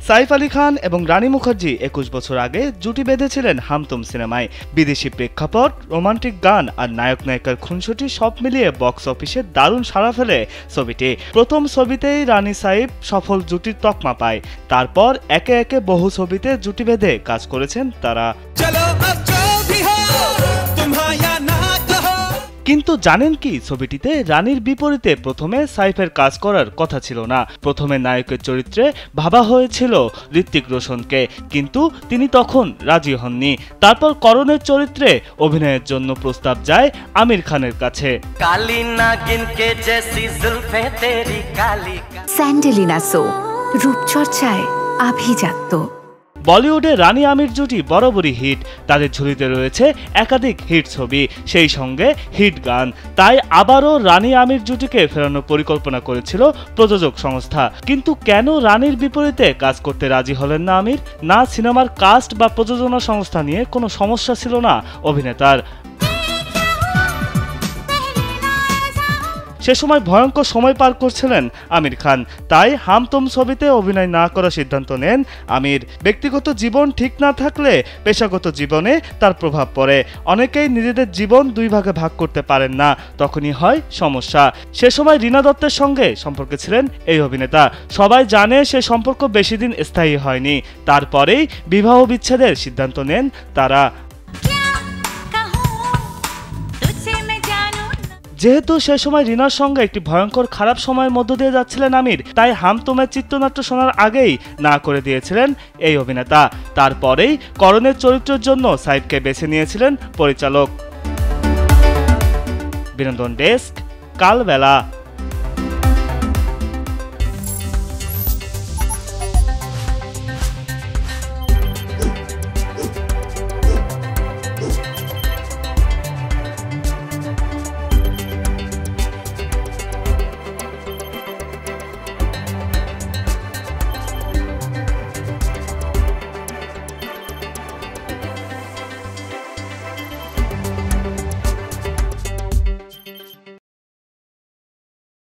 সাইফ আলী খান এবং রানী মুখার্জি 21 বছর আগে জুটি বেঁধেছিলেন হাম তুম সিনেমায়। বিদেশি প্রেক্ষাপট, রোমান্টিক গান আর নায়ক নায়িকার খুনসুটি সব মিলিয়ে বক্স অফিসে দারুণ সাড়া ফেলে ছবিটি। প্রথম ছবিতেই রানী সাইফ সফল জুটির তকমা পায়। তারপর একে একে বহু ছবিতে জুটি বেঁধে কাজ করেছেন তারা। কিন্তু জানেন কি, ছবিটিতে রানীর বিপরীতে প্রথমে সাইফের কাজ করার কথা ছিল না। প্রথমে নায়কের চরিত্রে ভাবা হয়েছিল ঋত্বিক রোশনকে, কিন্তু তিনি তখন রাজি হননি। তারপর করণের চরিত্রে অভিনয়ের জন্য প্রস্তাব যায় আমির খানের কাছে। স্যান্ডেলিনা সো, রূপচর্চায় আভিজাত্য। বলিউডে রানী আমির জুটি বরাবরই হিট। তাদের ঝুলিতে রয়েছে একাধিক হিট ছবি, সেই সঙ্গে হিট গান। তাই আবারও রানী আমির জুটিকে ফেরানোর পরিকল্পনা করেছিল প্রযোজক সংস্থা। কিন্তু কেন রানীর বিপরীতে কাজ করতে রাজি হলেন না আমির? না সিনেমার কাস্ট বা প্রযোজনা সংস্থা নিয়ে কোনো সমস্যা ছিল না অভিনেতার। সে সময় ভয়ঙ্কর সময় পার করছিলেন আমির খান, তাই হাম তুম ছবিতে অভিনয় না করার সিদ্ধান্ত নেন আমির। ব্যক্তিগত জীবন ঠিক না থাকলে পেশাগত জীবনে তার প্রভাব পড়ে। অনেকেই নিজেদের জীবন দুই ভাগে ভাগ করতে পারেন না, তখনই হয় সমস্যা। সে সময় রীনা দত্তের সঙ্গে সম্পর্কে ছিলেন এই অভিনেতা। সবাই জানে সে সম্পর্ক বেশি দিন স্থায়ী হয়নি। তারপরেই বিবাহ বিচ্ছেদের সিদ্ধান্ত নেন তারা। যেহেতু সে সময় রিনার সঙ্গে একটি ভয়ঙ্কর খারাপ সময়ের মধ্য দিয়ে যাচ্ছিলেন আমির, তাই হাম তুমের চিত্রনাট্য শোনার আগেই না করে দিয়েছিলেন এই অভিনেতা। তারপরেই করণের চরিত্রের জন্য সাইফকে বেছে নিয়েছিলেন পরিচালক। বিনোদন ডেস্ক, কালবেলা।